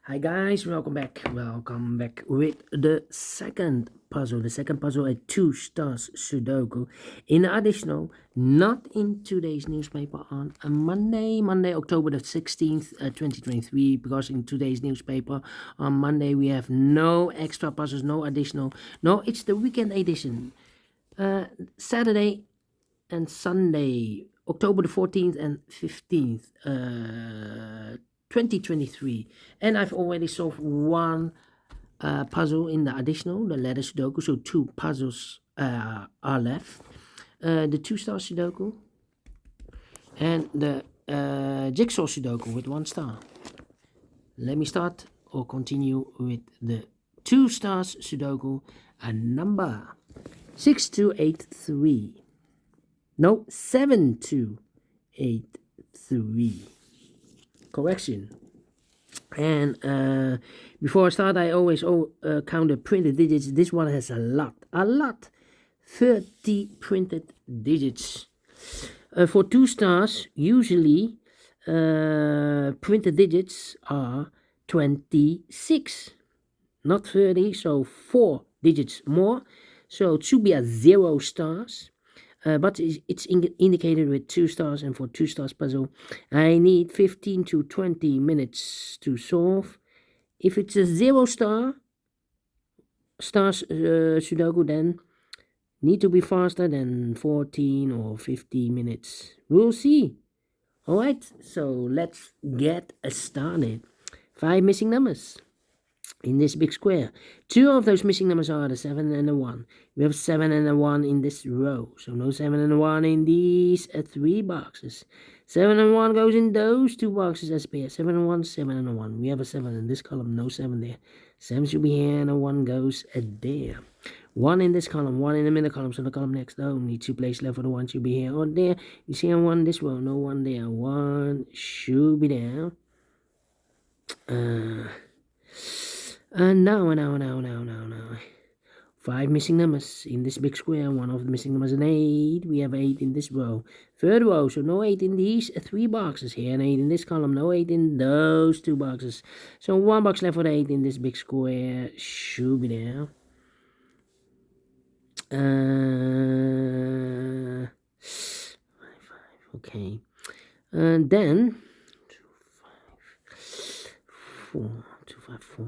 Hi guys, welcome back. Welcome back with the second puzzle. The second puzzle, a Two Stars Sudoku. In additional, not in today's newspaper on a Monday, October the 16th, 2023, because in today's newspaper on Monday we have no extra puzzles, no additional. No, it's the weekend edition. Saturday and Sunday, October the 14th and 15th, 2023. And I've already solved one puzzle in the additional, the letter Sudoku. So two puzzles are left. The Two Stars Sudoku and the Jigsaw Sudoku with 1 star. Let me start or continue with the Two Stars Sudoku and number 6283. No, 7283. Correction. And before I start, I always count the printed digits. This one has a lot. 30 printed digits. For 2 stars, usually printed digits are 26, not 30, so 4 digits more. So it should be a 0 stars. But it's indicated with 2 stars, and for 2 stars puzzle, I need 15 to 20 minutes to solve. If it's a 0 stars Sudoku, then need to be faster than 14 or 50 minutes. We'll see. Alright, so let's get started. 5 missing numbers in this big square. 2 of those missing numbers are the 7 and the 1. We have 7 and a 1 in this row, so no 7 and a 1 in these 3 boxes. 7 and 1 goes in those 2 boxes as a pair. 7 and 1, 7 and a 1. We have a 7 in this column, no 7 there. 7 should be here, and a 1 goes there. 1 in this column, 1 in the middle column, so the column next, only 2 places left for the 1 should be here or there. You see a 1 this row, no 1 there. 1 should be there. Now. 5 missing numbers in this big square. 1 of the missing numbers is an 8. We have 8 in this row. 3rd row, so no 8 in these 3 boxes. Here an 8 in this column, no 8 in those 2 boxes. So 1 box left for the 8 in this big square. Should be there. 5, okay. And then 2, 5, 4. 2, 5, 4.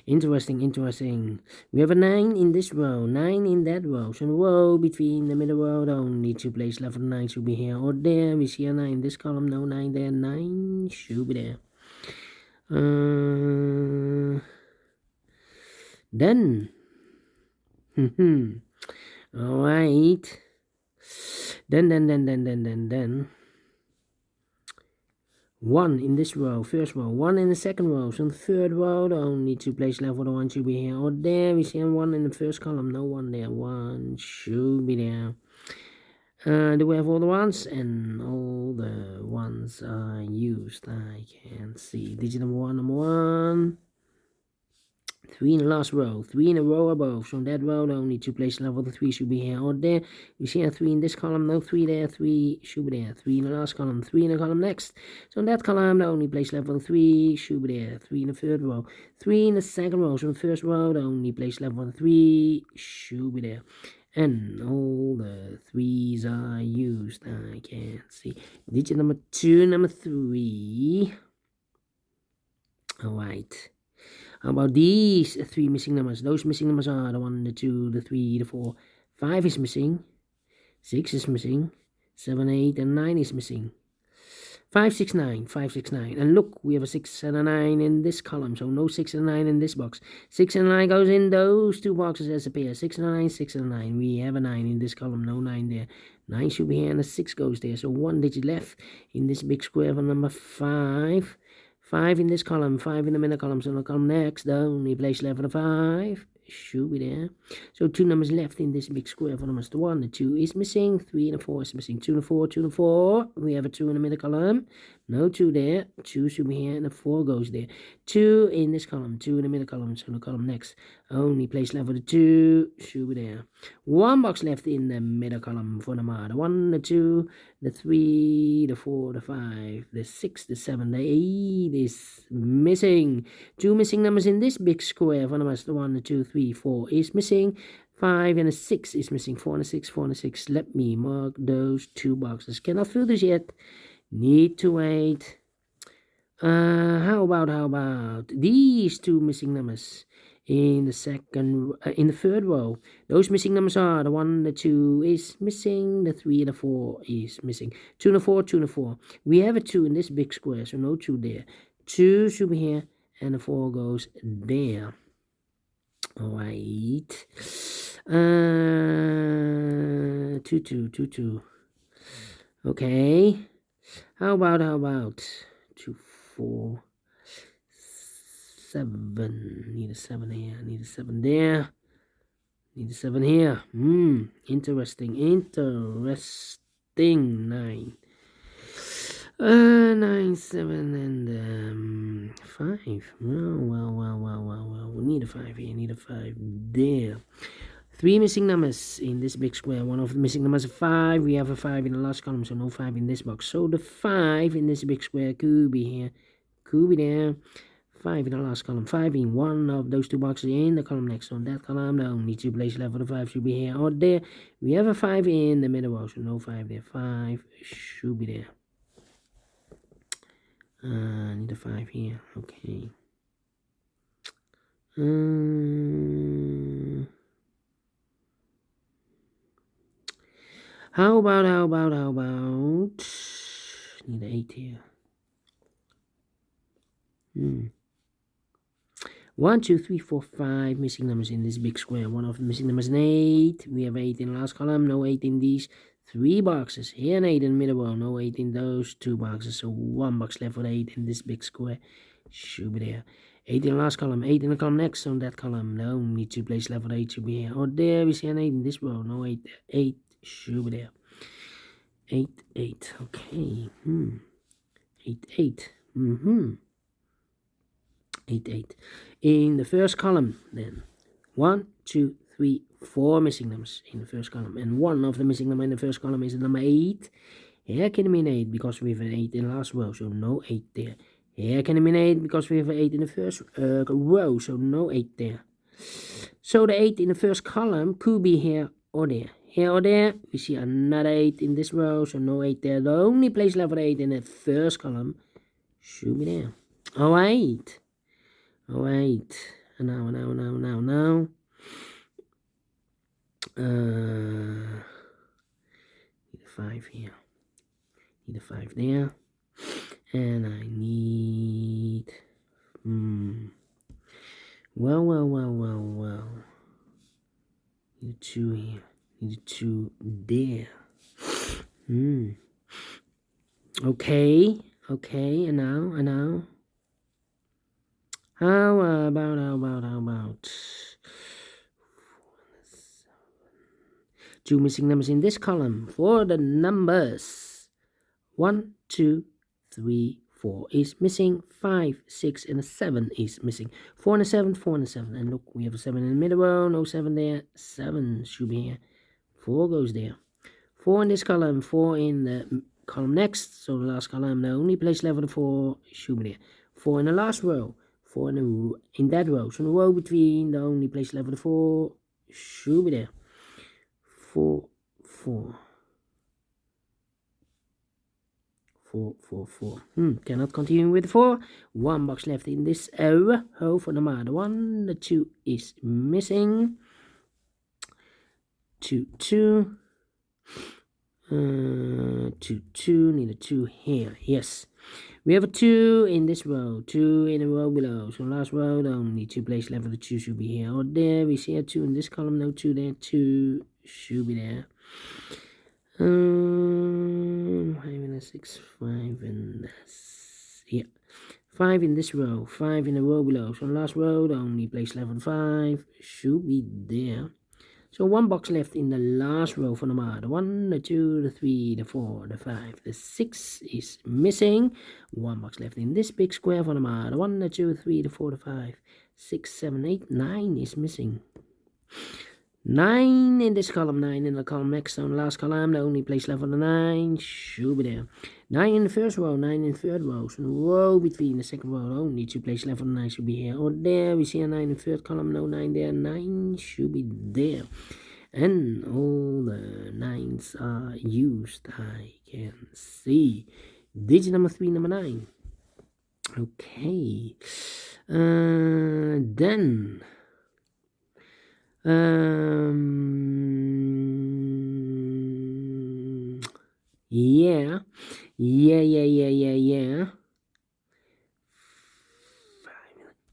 Interesting. We have a 9 in this row, 9 in that row. So the row between the middle row, only 2 places left for the 9 should be here or there. We see a 9 in this column, no 9 there. 9 should be there. Then. Alright. Then. 1 in this row, 1st row, 1 in the 2nd row, so in the 3rd row, only 2 places left for the 1 should be here or there. We see 1 in the 1st column, no 1 there, 1 should be there. Do we have all the ones? And all the ones are used. I can see digit number 1. 3 in the last row, 3 in a row above. So in that row, only 2 places left for the 3 should be here or there. You see a 3 in this column, no 3 there, 3 should be there. 3 in the last column, 3 in the column next. So in that column, the only place left for the 3 should be there. 3 in the 3rd row, 3 in the 2nd row. So in the 1st row, the only place left for the 3 should be there. And all the 3s are used. I can see digit number 2, number 3. Alright. How about these 3 missing numbers? Those missing numbers are the 1, the 2, the 3, the 4. 5 is missing. 6 is missing. 7, 8, and 9 is missing. 5, 6, 9. And look, we have a 6 and a 9 in this column. So no 6 and 9 in this box. 6 and 9 goes in those 2 boxes as a pair. 6 and a 9, 6 and a 9. We have a 9 in this column. No 9 there. 9 should be here and a 6 goes there. So 1 digit left in this big square for number 5. 5 in this column, 5 in the middle column, so the column next, the only place left for the 5 should be there. So 2 numbers left in this big square for numbers. The 1, the 2 is missing, 3 and the 4 is missing. 2 and the 4, 2 and the 4. We have a 2 in the middle column, No 2 there. 2 should be here, and the 4 goes there. 2 in this column, 2 in the middle column, so the column next. Only place left for the 2 should be there. 1 box left in the middle column for the ma. The 1, the 2, the 3, the 4, the 5, the 6, the 7, the 8 is missing. 2 missing numbers in this big square for the ma. The 1, the 2, 3, 4 is missing. 5 and a 6 is missing. 4 and a 6, 4 and a 6. Let me mark those 2 boxes. Cannot fill this yet. Need to wait. How about these 2 missing numbers in the third row? Those missing numbers are the 1, the 2 is missing, the 3 and the 4 is missing. 2 and the 4, 2 and the 4. We have a 2 in this big square, so no 2 there. 2 should be here, and the 4 goes there. Alright. 2, 2, 2, 2. Okay. How about 2, 4, 7. Need a 7 here. Need a 7 there. Need a 7 here. Interesting. 9. 9, 7, and 5. Well. We need a 5 here. Need a 5 there. 3 missing numbers in this big square. One of the missing numbers is 5. We have a 5 in the last column, so no 5 in this box. So the 5 in this big square could be here, could be there. 5 in the last column. 5 in one of those 2 boxes in the column next on that column. The only 2 places left for the 5 should be here or there. We have a 5 in the middle row, so no 5 there. 5 should be there. Need a 5 here. Okay. How about need an 8 here. 1, 2, 3, 4, 5 missing numbers in this big square. One of the missing numbers is an 8. We have 8 in the last column, no 8 in these 3 boxes. Here an 8 in the middle row, no 8 in those 2 boxes. So 1 box left with 8 in this big square. Should be there. 8 in the last column, 8 in the column next on that column. The only 2 places left with 8 should be here. Or there we see an 8 in this row, no 8 there. 8 should be there. 8, 8. Okay. 8, 8. 8, 8. In the first column, then 1, 2, 3, 4 missing numbers in the first column, and one of the missing number in the first column is the number 8. Here can mean 8 because we have an 8 in the last row, so no 8 there. Here can mean 8 because we have an 8 in the first row, so no 8 there. So the 8 in the first column could be here or there. Here or there, we see another 8 in this row, so no 8 there. The only place left for 8 in the first column should be there. Alright. Alright. Now. Need a 5 here. Need a 5 there. And I need... Well. Need a 2 here. Need a 2 there. Okay, and now. How about 2 missing numbers in this column for the numbers 1, 2, 3, 4 is missing. 5, 6, and a 7 is missing. 4 and a 7, 4 and a 7. And look, we have a 7 in the middle row, no 7 there. 7 should be here. 4 goes there. 4 in this column, 4 in the column next. So the last column, the only place left for the 4 should be there. 4 in the last row. 4 in that row. So the row between, the only place left for the 4 should be there. 4. 4. Cannot continue with 4. 1 box left in this row for the other one. The 2 is missing. 2, 2. 2. Need a 2 here. Yes. We have a 2 in this row, 2 in the row below. So last row, the only 2 places left for the 2 should be here or there. We see a 2 in this column, no 2 there. 2 should be there. 5 and a 6, 5 and 5 in this row, 5 in the row below. So last row, the only place left for the 5 should be there. So 1 box left in the last row for the number. The 1, the 2, the 3, the 4, the 5, the 6 is missing. 1 box left in this big square for the number. The 1, the 2, the 3, the 4, the 5, 6, 7, 8, 9 is missing. 9 in this column, 9 in the column next on the last column. The only place left for the 9 should be there. 9 in the first row, 9 in the third row. So the row between the second row, the only 2 places left for the 9 should be here or there. We see a 9 in the third column, no 9 there. 9 should be there. And all the 9s are used, I can see. Digit number 3, number 9. Okay. Then... Yeah.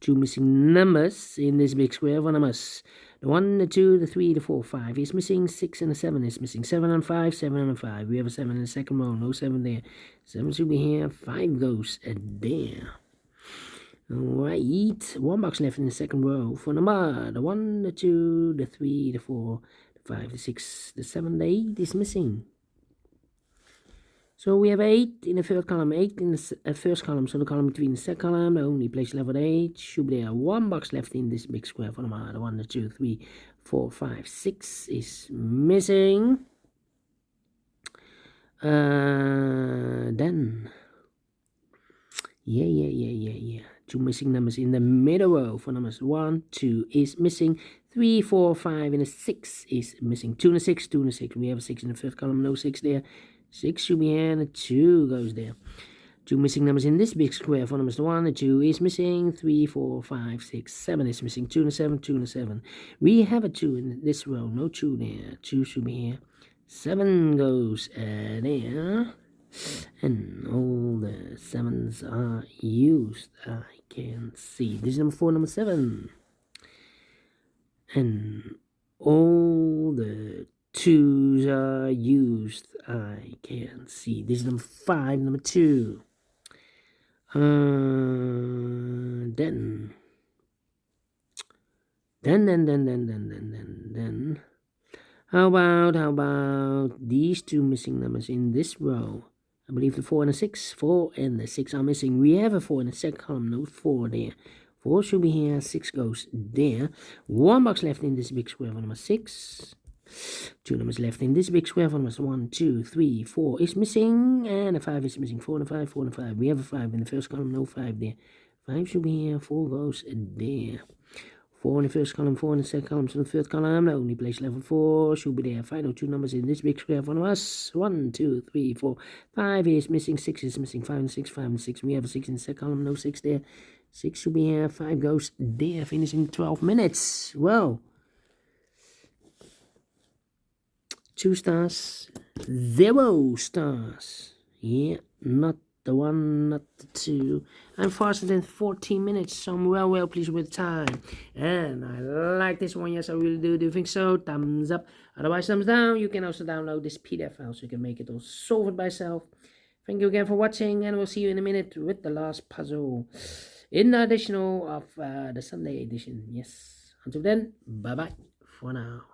2 missing numbers in this big square. 1 numbers. The 1, the 2, the 3, the 4, 5 is missing. 6 and the 7 is missing. 7 and 5, 7 and 5. We have a 7 in the second row. No 7 there. 7 should be here. 5 goes there. Alright, 1 box left in the second row for number. The 1, the 2, the 3, the 4, the 5, the 6, the 7, the 8 is missing. So we have 8 in the third column, 8 in the first column. So the column between the second column, the only place left for the 8 should be there. 1 box left in this big square for number. The 1, the 2, 3, 4, 5, 6 is missing. Then... Yeah. 2 missing numbers in the middle row for numbers. 1, 2 is missing. 3, 4, 5, and a 6 is missing. 2 and a 6, 2 and a 6. We have a 6 in the first column, no 6 there. 6 should be here, and a 2 goes there. 2 missing numbers in this big square for numbers. 1 and 2 is missing. 3, 4, 5, 6, 7 is missing. 2 and a 7, 2 and a 7. We have a 2 in this row, no 2 there. 2 should be here. 7 goes there. And all the 7s are used, I can see. This is number 4, number 7. And all the 2s are used, I can see. This is number 5, number 2. Then. How about these 2 missing numbers in this row? I believe the 4 and the 6. 4 and the 6 are missing. We have a 4 in the second column. No 4 there. 4 should be here. 6 goes there. 1 box left in this big square for number 6. 2 numbers left in this big square for numbers. 1, 2, 3, 4 is missing. And a 5 is missing. 4 and a 5, 4 and a 5. We have a 5 in the first column. No 5 there. 5 should be here. 4 goes there. 4 in the first column, 4 in the second column, so the third column, the only place left for 4 should be there. Final 2 numbers in this big square for us. 1, 2, 3, 4, 5 is missing, 6 is missing, 5 and 6, 5 and 6. We have a 6 in the second column, no 6 there. 6 should be here, 5 goes there, finishing 12 minutes. Well, 2 stars, 0 stars. Yeah, not the 1, not the 2. I'm faster than 14 minutes, so I'm well pleased with the time. And I like this one, yes, I really do. Do you think so? Thumbs up. Otherwise, thumbs down. You can also download this PDF file so you can make it or solve it by yourself. Thank you again for watching, and we'll see you in a minute with the last puzzle in the additional of the Sunday edition. Yes. Until then, bye-bye for now.